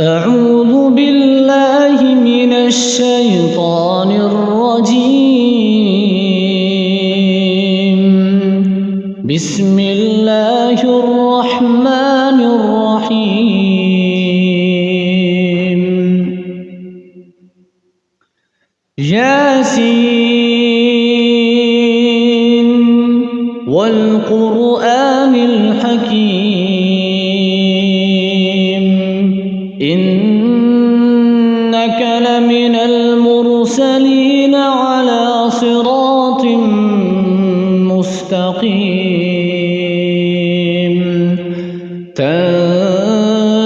أعوذ بالله من الشيطان الرجيم. بسم الله الرحمن الرحيم. ياسين والقرآن الحكيم إنك لمن المرسلين على صراط مستقيم تنزيل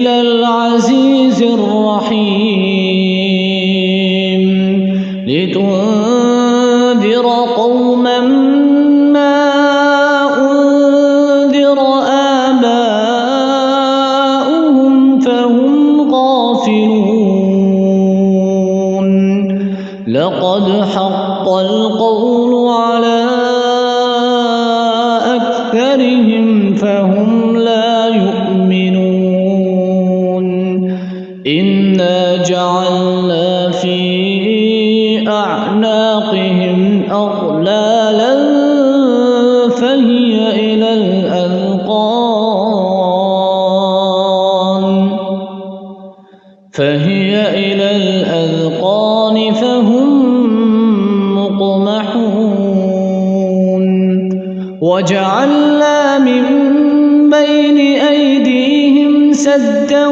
العزيز الرحيم لتنذر قوما ما أنذر آباؤهم فهم غافلون لقد حق القول على أكثرهم فهم لا يؤمنون إنا جعلنا في أعناقهم أغلالا فهي إلى الأذقان فهم مقمحون وجعلنا من بين أيديهم سدا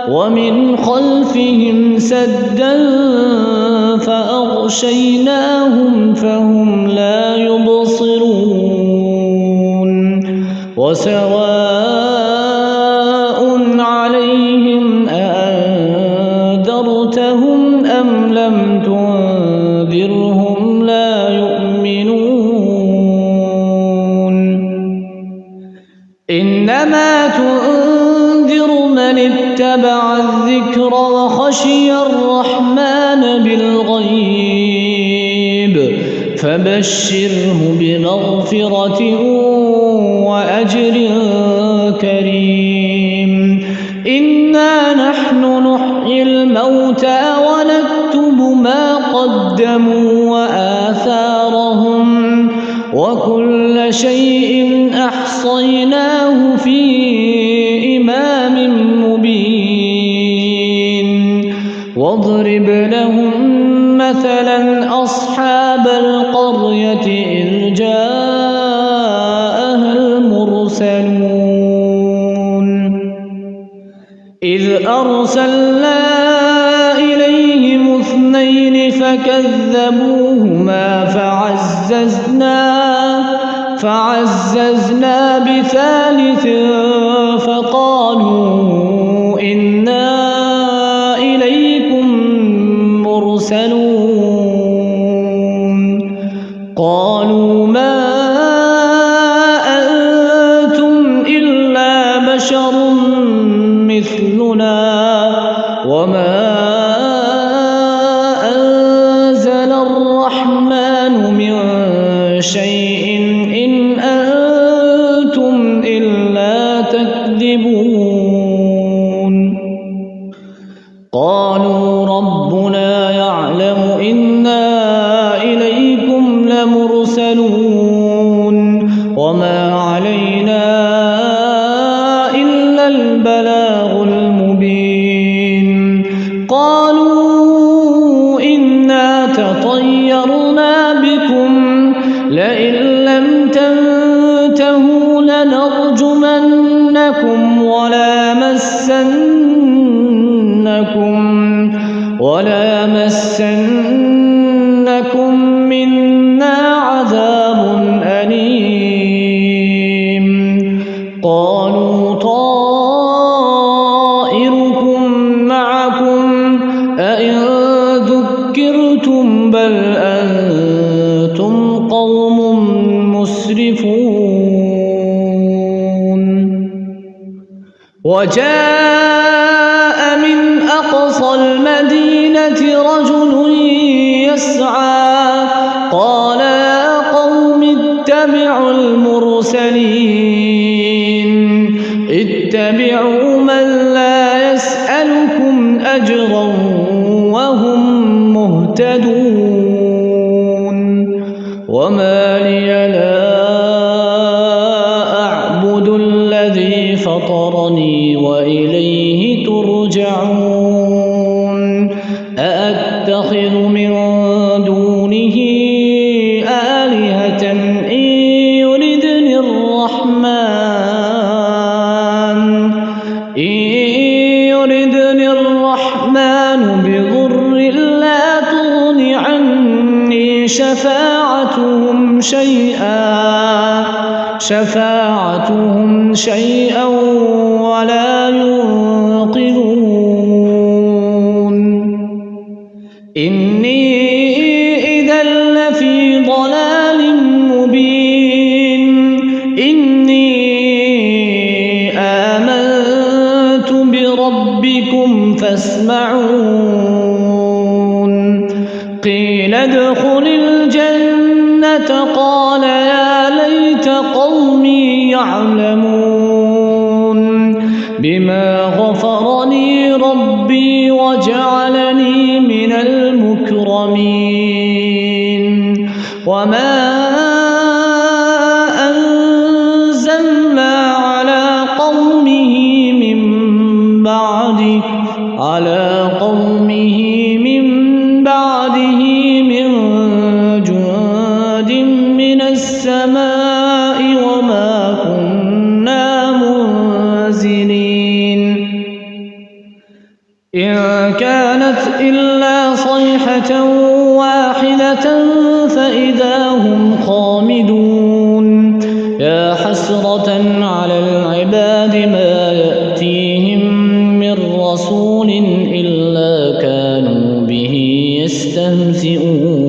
ومن خلفهم سدا فأغشيناهم فهم لا يبصرون وسواء عليهم أأنذرتهم أم لم تنذرهم لا يؤمنون إنما تنذر من اتبع الذكر وخشي الرحمن بالغيب فبشره بمغفرة وأجر كريم إنا نحن نحيي الموتى ونكتب ما قدموا وآثارهم وكل شيء أحصيناه في إمام مبين واضرب لهم مثلا أصحاب القرية إذ جاءها المرسلون إذ أرسلنا إليهم 2 فكذبوهما فعززنا بثالث فقالوا إنا إليكم مرسلون قالوا ما أنتم إلا بشر مثلنا وما أنزل الرحمن من شيء إن أنتم إلا تكذبون قالوا ربنا يعلم إنا إليكم لمرسلون وما علينا إلا البلاغ المبين قالوا إنا تطيرنا بكم لئن لم تنتهوا لنرجمنكم وليمسنكم منا عذاب أليم قالوا طائركم معكم أئن ذكرتم بل أنتم قوم مسرفون وجاء من أقصى المدينة رجل يسعى قال يا قوم اتبعوا المرسلين اتبعوا من لا يسألكم أجرا وهم مهتدون وما لي لا أعبد الذي فطرني وإليه ترجعون أأتخذ من دونه آلهة إن يردني الرحمن بضر لا تغن عني شفاعتهم شيئا ولا ينقذون إني إذا لفي ضلال مبين إني آمنت بربكم فاسمعون قيل ادخل الجنة قال يا ليت قومي يعلمون بما غفرني ربي وجعلني من المكرمين وما أنزلنا على قومه من بعده من جند من السماء وما كنا منزلين إن كانت إلا صيحة واحدة فإذا هم خامدون يا حسرة على العباد ما يأتيهم من رسول إلا كانوا به يستهزئون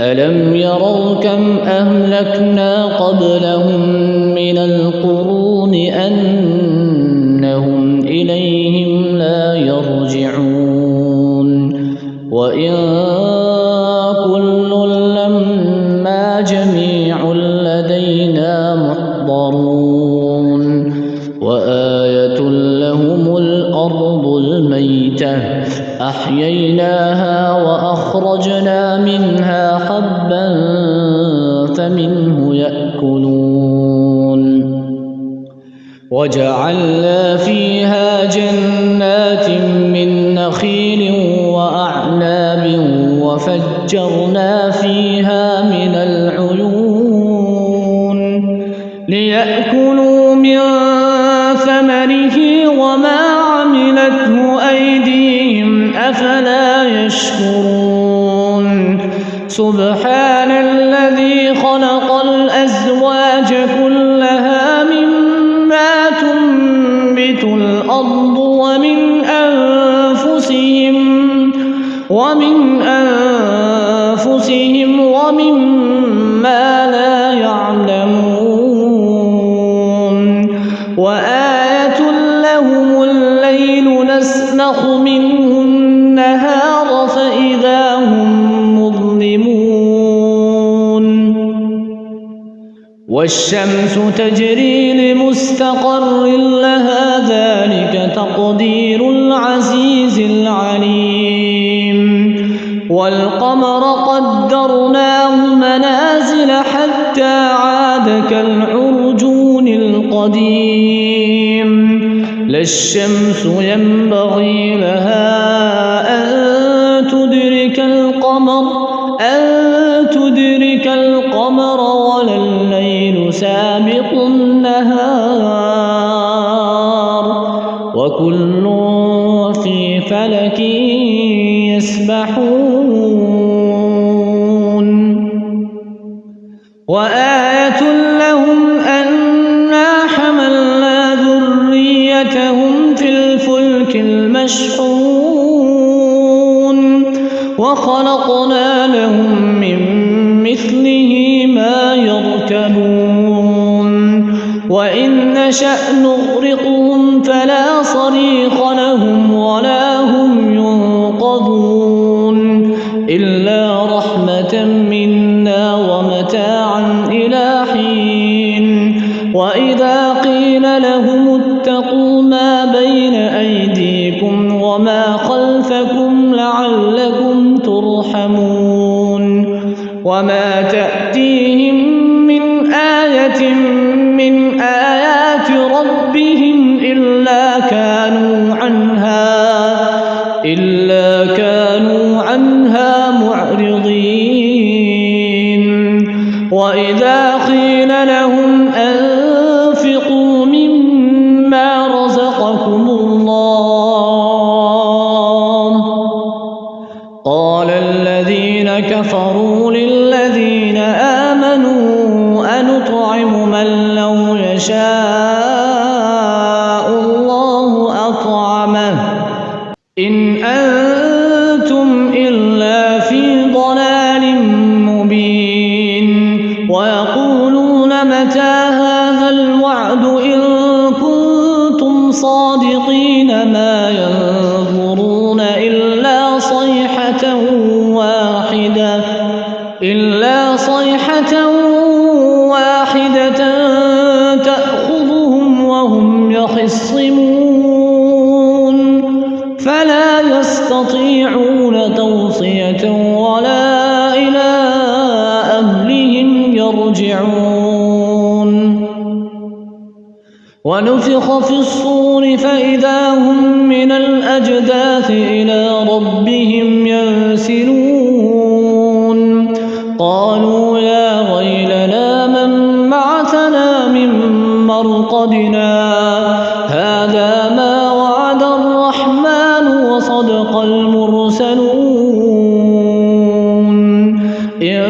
ألم يروا كم أهلكنا قبلهم من القرون أنهم إليهم لا يرجعون وإن كل لما جميع لدينا محضرون وآية لهم الأرض الميتة أحييناها وأخرجنا منها حبا فمنه يأكلون وجعلنا فيها جنات من نخيل وأعناب وفجرنا فيها من العيون ليأكلوا من ثمره وما عملته أيديهم أفلا يشكرون سبحان الذي خلق الأزواج كلها مما تنبت الأرض ومن أنفسهم ومما لا يعلمون وآية لهم الليل نسلخ منه النهار فإذا هم مظلمون والشمس تجري لمستقر لها ذلك تقدير العزيز العليم والقمر قدرناه منازل حتى عاد كالعرجون القديم لا الشمس ينبغي لها أن تدرك القمر ولا الليل سابق النهار وكل في فلك يسبحون وآية لهم أنا حملنا ذريتهم في الفلك المشحون وخلقنا لهم من مثله ما يركبون وإن نشأ نغرقهم فلا صريخ لهم ولا هم ينقذون إلا رحمة منا ومتاعا إلى حين وإذا قيل لهم اتقوا ما بين أيديكم وما خلفكم لعلكم ترحمون وما تأتيهم من آية من آيات ربهم إلا كانوا عنها معرضين وإذا قيل لهم أنفقوا مما رزقكم الله قال الذين كفروا للذين آمنوا أنطعم من لو يشاء الله أطعمه إن أنتم إلا في ضلال مبين ويقولون متى هذا الوعد إن كنتم صادقين ما ينظرون إلا صيحة واحدة تأخذهم وهم يخصمون فلا يستطيعون توصية ولا إلى أهلهم يرجعون ونفخ في الصور فإذا هم من الأجداث إلى ربهم ينسلون قالوا يا ويلنا من بعثنا من مرقدنا هذا ما وعد الرحمن وصدق المرسلون إن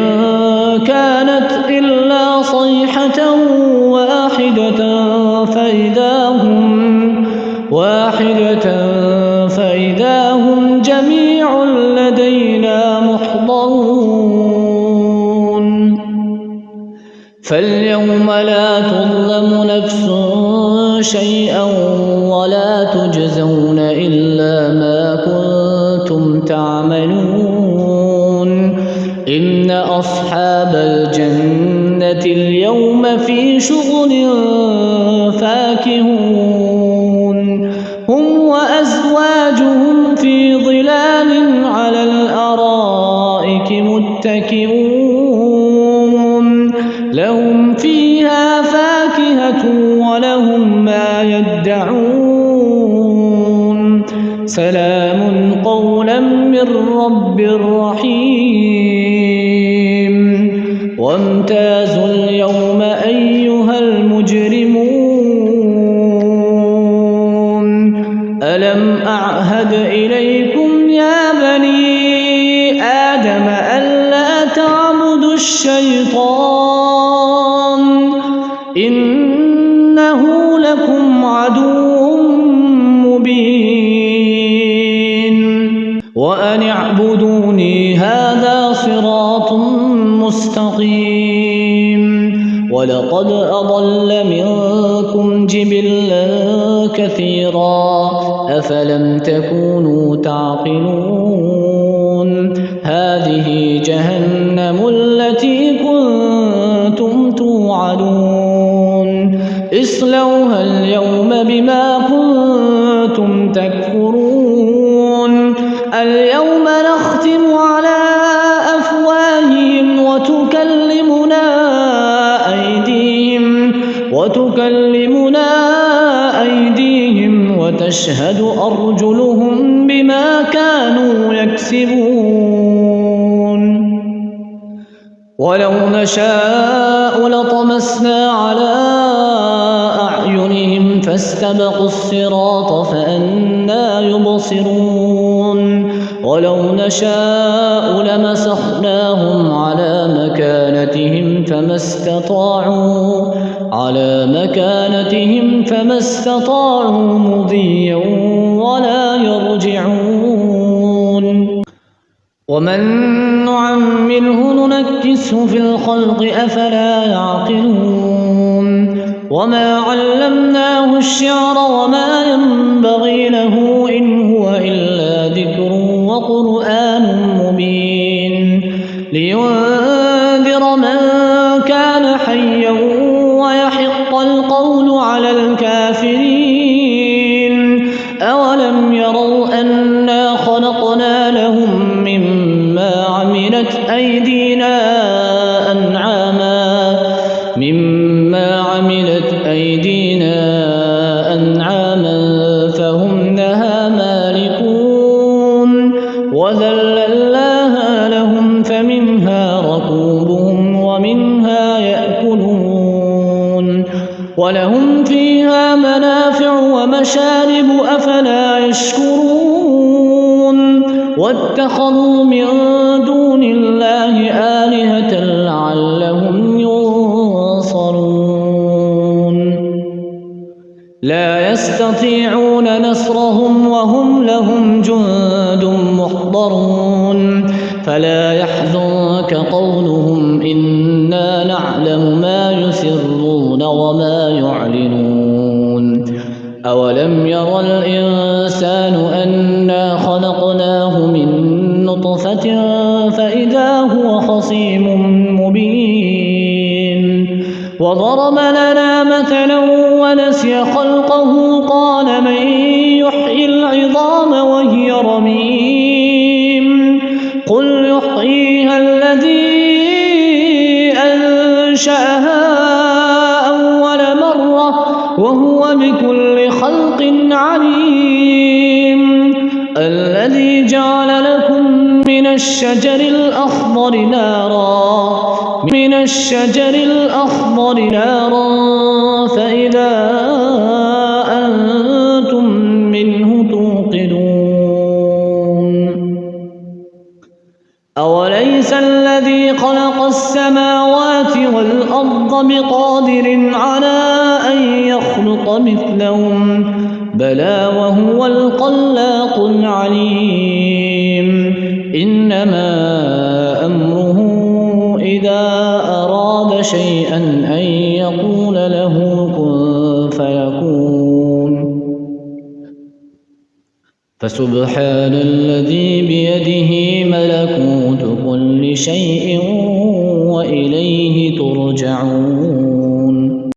كانت إلا صيحة فإذا هم جميع لدينا محضرون فاليوم لا تظلم نفس شيئا ولا تجزون إلا ما كنتم تعملون إن أصحاب الجنة اليوم في شغل فاكهون هم وأزواجهم في ظلال على الأرائك متكئون لهم فيها فاكهة ولهم ما يدعون سلام قولا من رب رحيم وامتازوا اليوم أيها المجرمون ألم أعهد إليكم يا بني آدم ألا تعبدوا الشيطان إنه لكم عدو مبين وأن اعبدوني هذا صراط مستقيم ولقد أضل منكم جبلا كثيرا أفلم تكونوا تعقلون هذه جهنم التي كنتم توعدون اصلوها اليوم بما كنتم تكفرون اليوم نختم على أفواههم وتكلمنا أيديهم وتشهد أرجلهم بما كانوا يكسبون ولو نشاء لطمسنا على أعينهم فاستبقوا الصراط فأنى يبصرون ولو نشاء لمسخناهم على مكانتهم فما استطاعوا مضيا ولا يرجعون ومن نعمره ننكسه في الخلق أفلا يعقلون وما علمناه الشعر وما ينبغي له إن هو إلا ذكر وقرآن مبين لينذر من كان حيا ويحق القول على الكافرين مما عملت أيدينا أنعاما فهم لها مالكون وذللناها لهم فمنها ركوبهم ومنها يأكلون ولهم فيها منافع ومشارب أفلا يشكرون واتخذوا من دون الله آلهة لعلهم ينصرون لا يستطيعون نصرهم وهم لهم جند محضرون فلا يحزنك قولهم إنا نعلم ما يسرون وما يعلنون أولم ير الإنسان أنا خلقناه من نطفة فإذا هو خصيم مبين وضرب لنا مثلا ونسي خلقه قال من يحيي العظام وهي رميم قل يحييها الذي أنشأها أول مرة وهو بكل خلق عليم الذي جعل لكم من الشجر الأخضر نارا فإذا أنتم منه توقدون أوليس الذي خلق السماوات والأرض بقادر على أن يخلق مثلهم بلى وهو الخلاق العليم إنما أمره إذا أراد شيئا أن يقول له كن فيكون فسبحان الذي بيده ملكوت كل شيء وإليه ترجعون